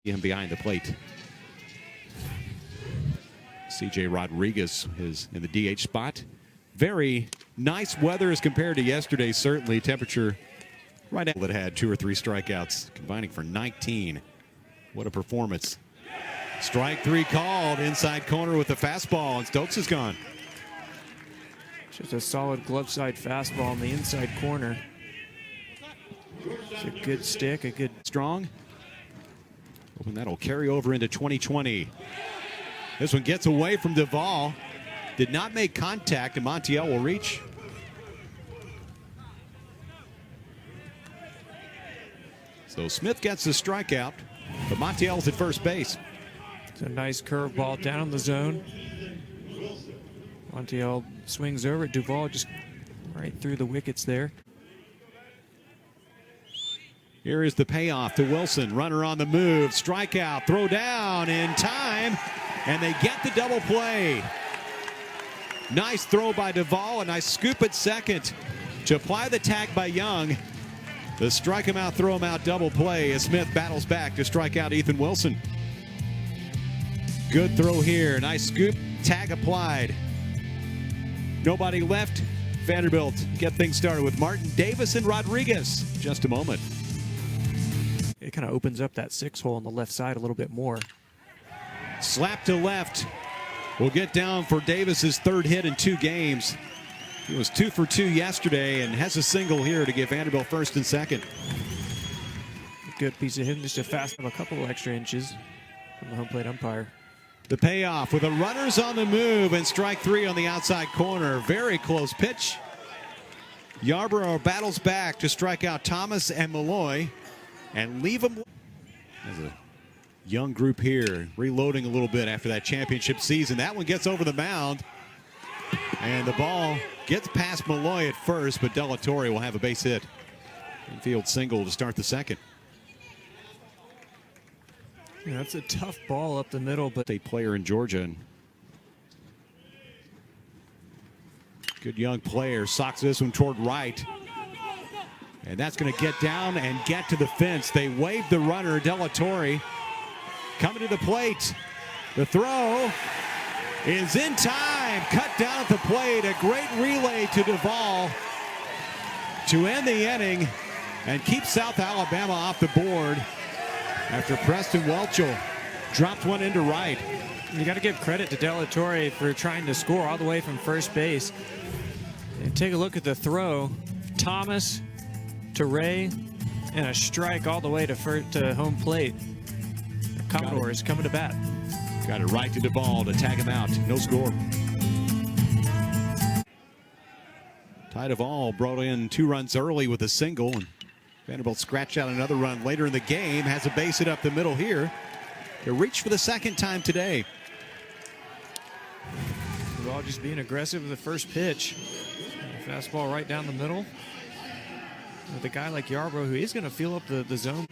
him behind the plate. CJ Rodriguez is in the DH spot. Very nice weather as compared to yesterday, certainly. Temperature right at that had 2 or 3 strikeouts, combining for 19. What a performance. Strike 3 called, inside corner with the fastball, and Stokes is gone. Just a solid glove side fastball in the inside corner. It's a good stick, a good strong. Hoping that'll carry over into 2020. This one gets away from Duvall. Did not make contact, and Montiel will reach. So Smith gets the strikeout, but Montiel's at first base. It's a nice curveball down the zone. Montiel swings over it. Duvall just right through the wickets there. Here is the payoff to Wilson. Runner on the move. Strikeout. Throw down in time. And they get the double play. Nice throw by Duvall. A nice scoop at second to apply the tag by Young. The strike him out, throw him out double play as Smith battles back to strike out Ethan Wilson. Good throw here. Nice scoop. Tag applied. Nobody left. Vanderbilt get things started with Martin, Davis, and Rodriguez. Just a moment. It kind of opens up that 6 hole on the left side a little bit more. Slap to left. Will get down for Davis's 3rd hit in 2 games. He was 2 for 2 yesterday and has a single here to give Vanderbilt first and second. Good piece of hitting, just a fast of a couple of extra inches from the home plate umpire. The payoff with the runners on the move and strike 3 on the outside corner. Very close pitch. Yarborough battles back to strike out Thomas and Malloy and leave them. There's a young group here reloading a little bit after that championship season. That one gets over the mound, and the ball gets past Malloy at first, but Della Torre will have a base hit. Infield single to start the second. Yeah, that's a tough ball up the middle, but a player in Georgia. And good young player socks this one toward right. And that's going to get down and get to the fence. They wave the runner, Della Torre, coming to the plate. The throw is in time. Cut down at the plate. A great relay to Duvall to end the inning and keep South Alabama off the board after Preston Welchel dropped one into right. You got to give credit to Della Torre for trying to score all the way from first base. And take a look at the throw. Thomas to Ray, and a strike all the way to home plate. Commodores coming to bat. Got it right to Duvall to tag him out. No score. Ty Duvall brought in 2 runs early with a single, and Vanderbilt scratched out another run later in the game. Has a base hit up the middle here. They reached for the 2nd time today. Duvall just being aggressive with the first pitch. Fastball right down the middle. With a guy like Yarbrough, who is going to fill up the zone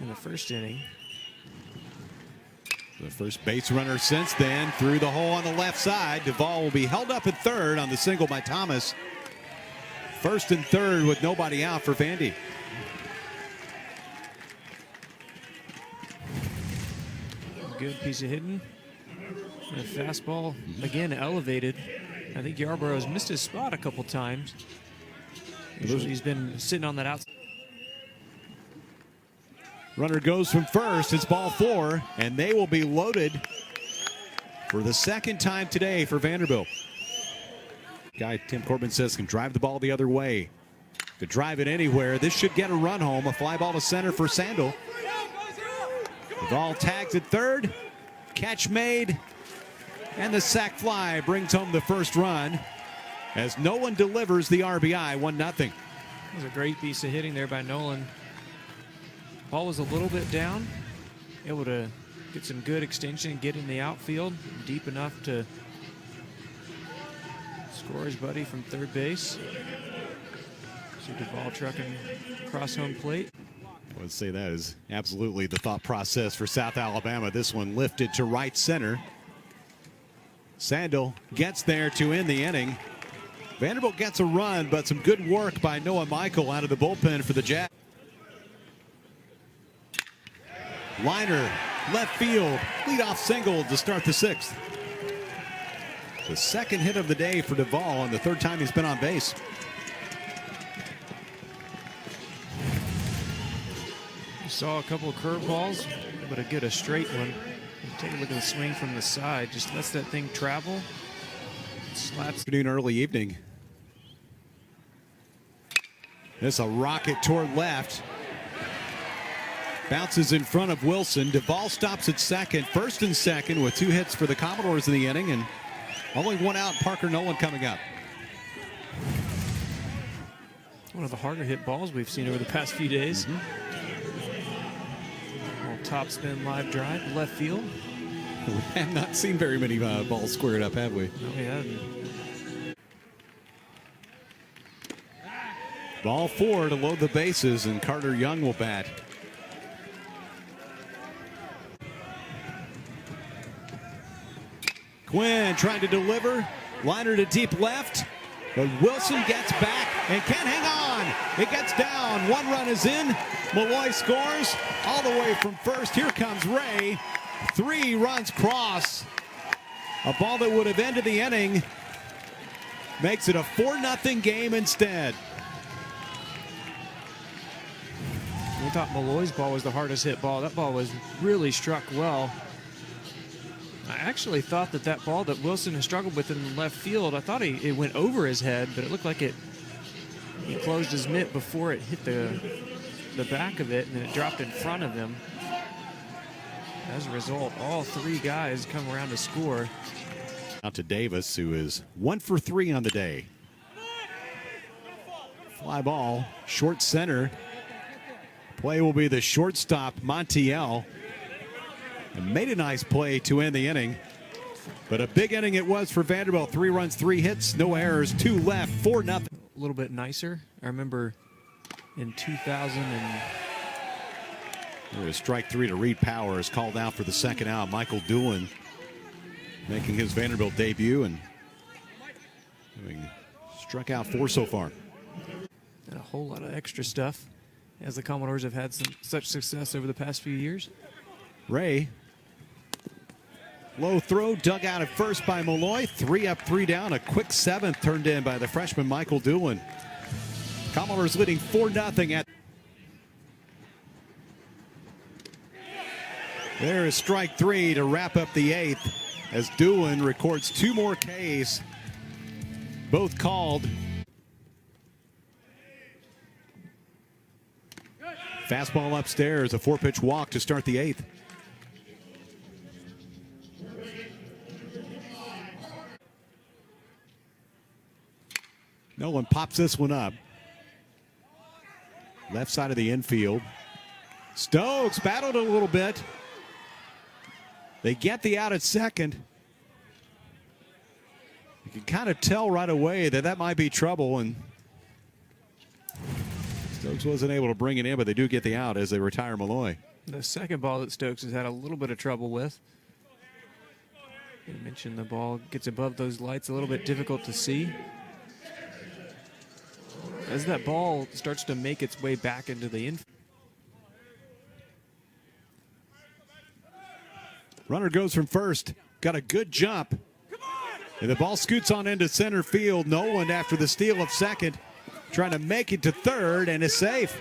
in the first inning. The first base runner since then through the hole on the left side. Duvall will be held up at 3rd on the single by Thomas. 1st and 3rd with nobody out for Vandy. Good piece of hitting. The fastball again elevated. I think Yarbrough has missed his spot a couple times. Usually he's been sitting on that outside. Runner goes from first. It's ball 4, and they will be loaded for the 2nd time today for Vanderbilt. Guy Tim Corbin says can drive the ball the other way. Could drive it anywhere. This should get a run home. A fly ball to center for Sandel. Duvall tags at 3rd. Catch made. And the sac fly brings home the first run as Nolan delivers the RBI, 1-0. That was a great piece of hitting there by Nolan. Ball was a little bit down, able to get some good extension and get in the outfield deep enough to score his buddy from 3rd base. See Duvall trucking across home plate. I would say that is absolutely the thought process for South Alabama. This one lifted to right center. Sandel gets there to end the inning. Vanderbilt gets a run, but some good work by Noah Michael out of the bullpen for the Jazz. Liner, left field, leadoff single to start the sixth. The second hit of the day for Duvall and the third time he's been on base. You saw a couple of curveballs, but a straight one. Take a look at the swing from the side. Just lets that thing travel. Slaps. Afternoon, early evening. It's a rocket toward left. Bounces in front of Wilson. Duvall stops at second. First and second with 2 hits for the Commodores in the inning, and only 1 out. Parker Nolan coming up. One of the harder hit balls we've seen over the past few days. Top spin live drive, left field. We have not seen very many balls squared up, have we? No, we haven't. Ball 4 to load the bases, and Carter Young will bat. Quinn trying to deliver. Liner to deep left. But Wilson gets back and can't hang on. It gets down. 1 run is in. Malloy scores all the way from first. Here comes Ray. 3 runs cross. A ball that would have ended the inning makes it a 4-0 game instead. We thought Malloy's ball was the hardest hit ball. That ball was really struck well. I actually thought that ball that Wilson has struggled with in the left field, I thought it went over his head, but it looked like he closed his mitt before it hit the back of it, and then it dropped in front of him. As a result, all 3 guys come around to score. Out to Davis, who is 1 for 3 on the day. Fly ball, short center. Play will be the shortstop, Montiel. And made a nice play to end the inning. But a big inning it was for Vanderbilt. 3 runs, 3 hits, no errors, 2 left, 4-0. A little bit nicer. I remember in 2000 and a strike 3 to Reed Powers, called out for the second out. Michael Doolin making his Vanderbilt debut and having struck out 4 so far. And a whole lot of extra stuff as the Commodores have had such success over the past few years. Ray, low throw, dug out at first by Malloy. 3 up, 3 down. A quick 7th turned in by the freshman Michael Doolin. Commodores leading 4-0 at. There is strike 3 to wrap up the 8th as Doolin records 2 more Ks, both called. Fastball upstairs, a 4-pitch walk to start the 8th. Nolan pops this one up. Left side of the infield. Stokes battled a little bit. They get the out at second. You can kind of tell right away that might be trouble, and Stokes wasn't able to bring it in, but they do get the out as they retire Malloy. The second ball that Stokes has had a little bit of trouble with. You mentioned the ball gets above those lights, a little bit difficult to see. As that ball starts to make its way back into the infield. Runner goes from first, got a good jump. And the ball scoots on into center field. Nolan, after the steal of second, trying to make it to third and is safe.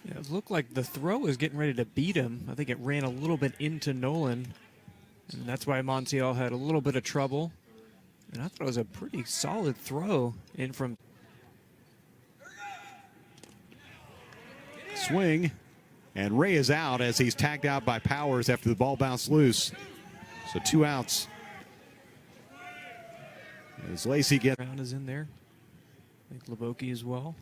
Yeah, it looked like the throw was getting ready to beat him. I think it ran a little bit into Nolan, and that's why Montiel had a little bit of trouble. And I thought it was a pretty solid throw in from. Swing, and Ray is out as he's tagged out by Powers after the ball bounced loose. So 2 outs. As Lacey gets. Brown is in there. I think Leboki as well.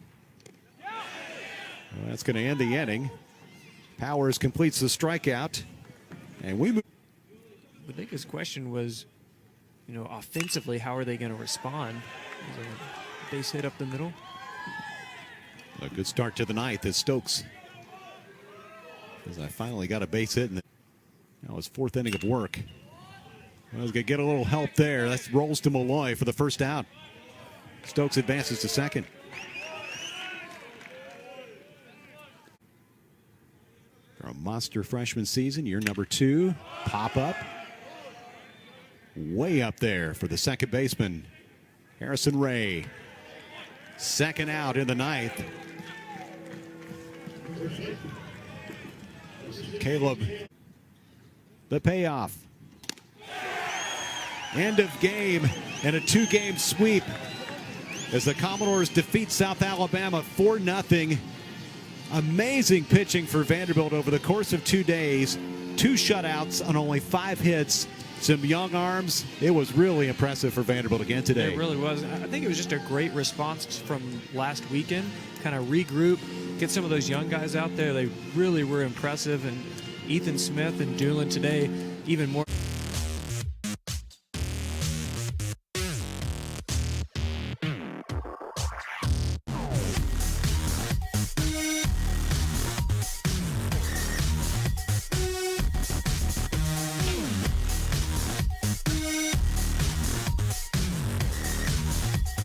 Well, that's going to end the inning. Powers completes the strikeout, and we move. The biggest question was, offensively, how are they going to respond? Was a base hit up the middle. A good start to the ninth as Stokes. As I finally got a base hit in his 4th inning of work. I was going to get a little help there. That rolls to Malloy for the first out. Stokes advances to second. For a monster freshman season, year number 2. Pop up. Way up there for the second baseman, Harrison Ray. Second out in the 9th. Caleb, the payoff. End of game and a 2-game sweep as the Commodores defeat South Alabama 4-0. Amazing pitching for Vanderbilt over the course of 2 days. 2 shutouts on only 5 hits. Some young arms. It was really impressive for Vanderbilt again today. It really was. I think it was just a great response from last weekend. Kind of regroup, get some of those young guys out there. They really were impressive. And Ethan Smith and Doolin today, even more.